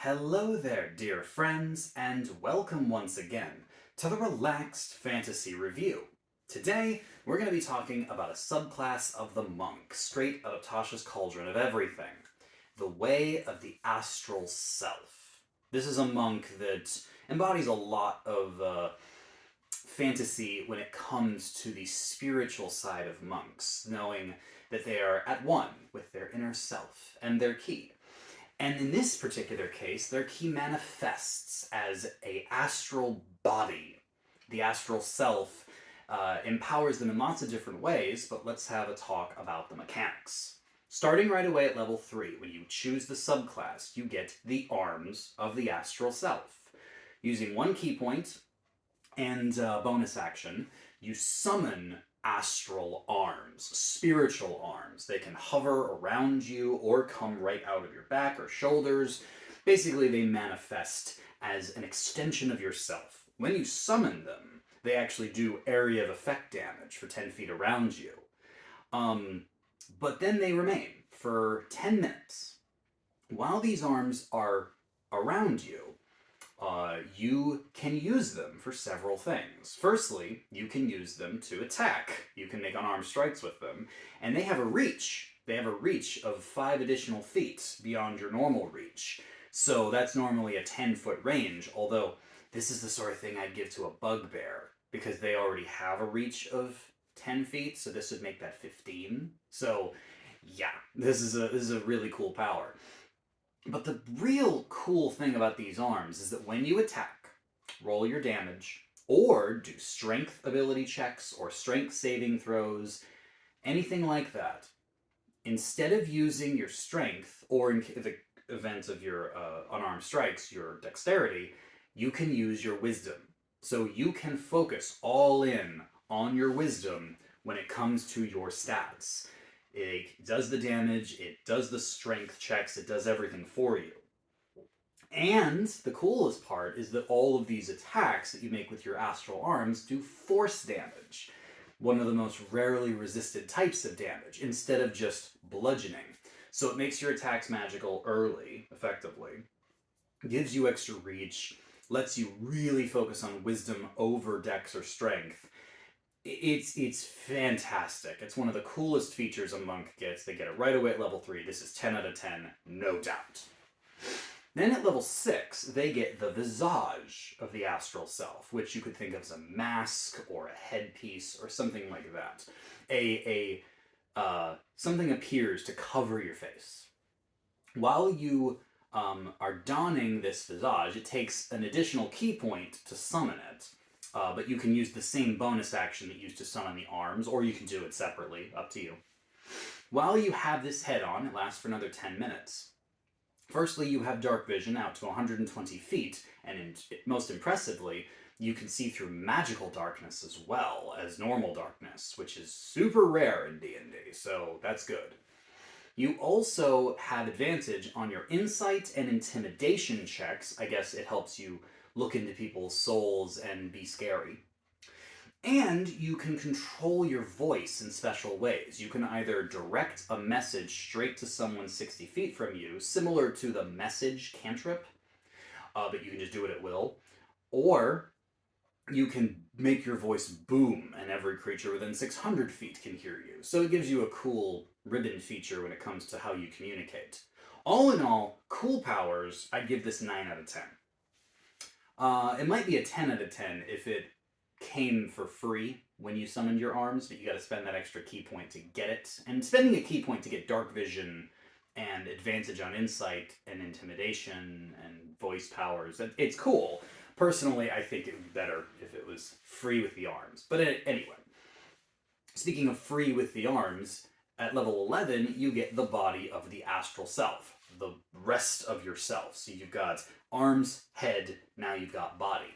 Hello there, dear friends, and welcome once again to the Relaxed Fantasy Review. Today, we're going to be talking about a subclass of the monk, straight out of Tasha's Cauldron of Everything, the Way of the Astral Self. This is a monk that embodies a lot of fantasy when it comes to the spiritual side of monks, knowing that they are at one with their inner self and their ki. And in this particular case, their ki manifests as a astral body. The astral self empowers them in lots of different ways, but let's have a talk about the mechanics. Starting right away at level 3, when you choose the subclass, you get the arms of the astral self. Using one ki point and bonus action, you summon astral arms, spiritual arms. They can hover around you or come right out of your back or shoulders. Basically, they manifest as an extension of yourself. When you summon them, they actually do area of effect damage for 10 feet around you. But then they remain for 10 minutes. While these arms are around you, you can use them for several things. Firstly, you can use them to attack. You can make unarmed strikes with them. And they have a reach. They have a reach of 5 additional feet beyond your normal reach. So that's normally a 10-foot range, although this is the sort of thing I'd give to a bugbear, because they already have a reach of 10 feet, so this would make that 15. So, yeah, this is a really cool power. But the real cool thing about these arms is that when you attack, roll your damage, or do strength ability checks or strength saving throws, anything like that, instead of using your strength, or in the event of your unarmed strikes, your dexterity, you can use your wisdom. So you can focus all in on your wisdom when it comes to your stats. It does the damage, it does the strength checks, it does everything for you. And the coolest part is that all of these attacks that you make with your astral arms do force damage. One of the most rarely resisted types of damage, instead of just bludgeoning. So it makes your attacks magical early, effectively. Gives you extra reach, lets you really focus on wisdom over dex or strength. It's fantastic. It's one of the coolest features a monk gets. They get it right away at level 3. This is 10 out of 10, no doubt. Then at level 6, they get the visage of the astral self, which you could think of as a mask or a headpiece or something like that. Something appears to cover your face. While you are donning this visage, it takes an additional ki point to summon it. But you can use the same bonus action that you used to summon the arms, or you can do it separately, up to you. While you have this head on, it lasts for another 10 minutes. Firstly, you have dark vision out to 120 feet, and most impressively, you can see through magical darkness as well as normal darkness, which is super rare in D&D, so that's good. You also have advantage on your insight and intimidation checks. I guess it helps you look into people's souls and be scary. And you can control your voice in special ways. You can either direct a message straight to someone 60 feet from you, similar to the message cantrip, but you can just do it at will. Or you can make your voice boom, and every creature within 600 feet can hear you. So it gives you a cool ribbon feature when it comes to how you communicate. All in all, cool powers. I'd give this 9 out of 10. It might be a 10 out of 10 if it came for free when you summoned your arms, but you gotta spend that extra ki point to get it. And spending a ki point to get dark vision and advantage on insight and intimidation and voice powers, it's cool. Personally, I think it would be better if it was free with the arms. But anyway, speaking of free with the arms, at level 11, you get the body of the astral self, the rest of yourself. So you've got arms, head, now you've got body.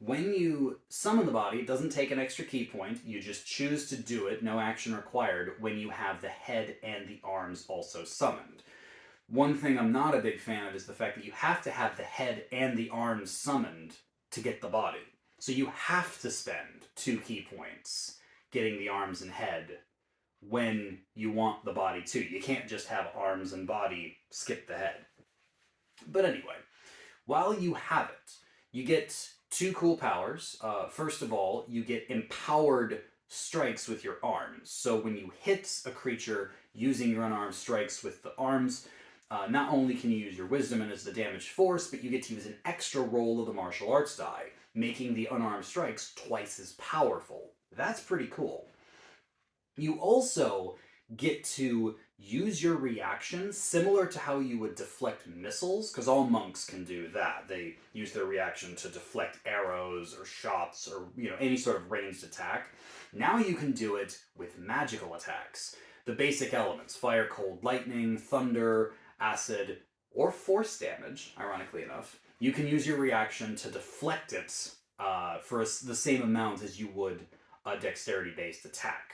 When you summon the body, it doesn't take an extra ki point. You just choose to do it, no action required, when you have the head and the arms also summoned. One thing I'm not a big fan of is the fact that you have to have the head and the arms summoned to get the body. So you have to spend 2 ki points getting the arms and head when you want the body too. You can't just have arms and body, skip the head. But anyway, While you have it, you get two cool powers. First of all, you get empowered strikes with your arms. So when you hit a creature using your unarmed strikes with the arms, not only can you use your wisdom and as the damage force, but you get to use an extra roll of the martial arts die, making the unarmed strikes twice as powerful. That's pretty cool. You also get to use your reaction similar to how you would deflect missiles, because all monks can do that. They use their reaction to deflect arrows or shots or any sort of ranged attack. Now you can do it with magical attacks. The basic elements: fire, cold, lightning, thunder, acid, or force damage, ironically enough. You can use your reaction to deflect it for the same amount as you would a dexterity-based attack.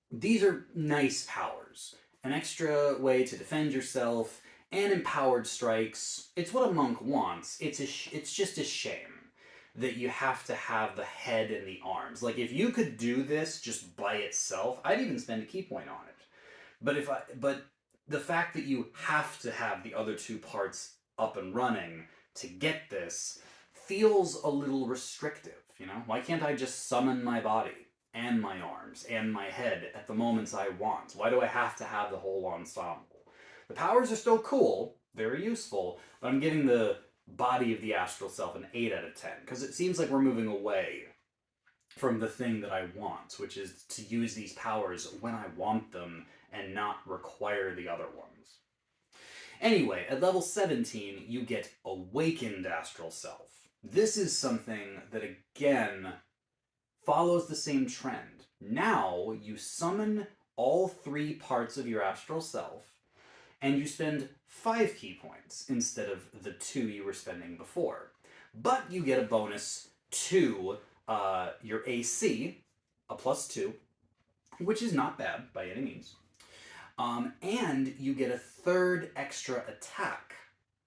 These are nice powers. An extra way to defend yourself, and empowered strikes. It's what a monk wants. It's just a shame that you have to have the head and the arms. Like, if you could do this just by itself, I'd even spend a key point on it. But the fact that you have to have the other two parts up and running to get this feels a little restrictive, Why can't I just summon my body and my arms and my head at the moments I want? Why do I have to have the whole ensemble? The powers are still cool, very useful, but I'm giving the body of the astral self an 8 out of 10, because it seems like we're moving away from the thing that I want, which is to use these powers when I want them and not require the other ones. Anyway, at level 17, you get Awakened Astral Self. This is something that, again, follows the same trend. Now, you summon all 3 parts of your astral self, and you spend 5 key points instead of the 2 you were spending before. But you get a bonus to your AC, a +2, which is not bad by any means. And you get a 3rd extra attack.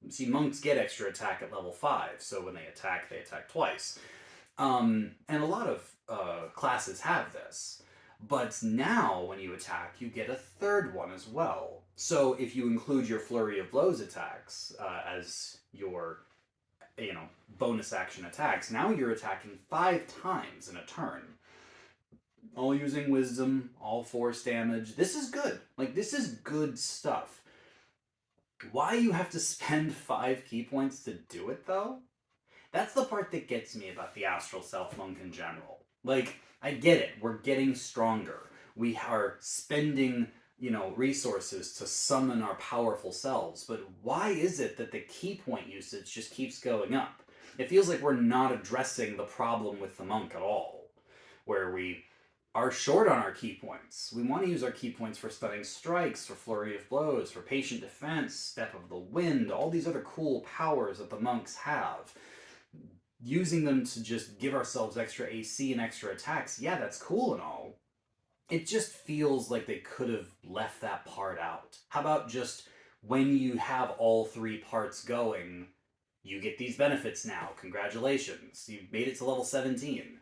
See, monks get extra attack at level 5, so when they attack twice. And a lot of classes have this. But now, when you attack, you get a 3rd one as well. So if you include your Flurry of Blows attacks as your, bonus action attacks, now you're attacking 5 times in a turn. All using wisdom, all force damage. This is good. This is good stuff. Why you have to spend 5 key points to do it, though? That's the part that gets me about the Astral Self Monk in general. I get it. We're getting stronger. We are spending, resources to summon our powerful selves. But why is it that the key point usage just keeps going up? It feels like we're not addressing the problem with the monk at all, where we are short on our key points. We want to use our key points for stunning strikes, for flurry of blows, for patient defense, step of the wind, all these other cool powers that the monks have. Using them to just give ourselves extra AC and extra attacks, yeah, that's cool and all. It just feels like they could have left that part out. How about just when you have all 3 parts going, you get these benefits now. Congratulations. You made it to level 17.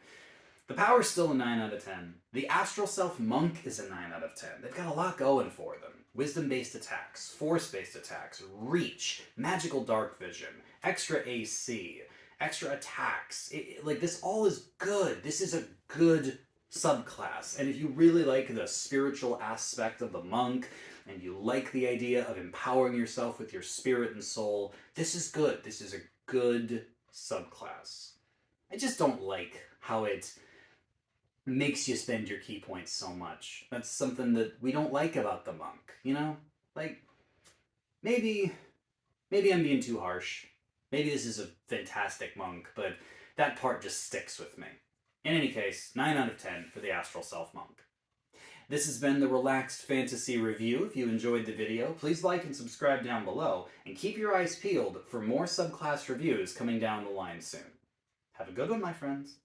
The power's still a 9 out of 10. The Astral Self Monk is a 9 out of 10. They've got a lot going for them. Wisdom-based attacks, force-based attacks, reach, magical dark vision, extra AC, extra attacks. This all is good. This is a good subclass. And if you really like the spiritual aspect of the monk, and you like the idea of empowering yourself with your spirit and soul, this is good. This is a good subclass. I just don't like how it makes you spend your key points so much. That's something that we don't like about the monk, Maybe I'm being too harsh. Maybe this is a fantastic monk, but that part just sticks with me. In any case, 9 out of 10 for the Astral Self Monk. This has been the Relaxed Fantasy Review. If you enjoyed the video, please like and subscribe down below, and keep your eyes peeled for more subclass reviews coming down the line soon. Have a good one, my friends.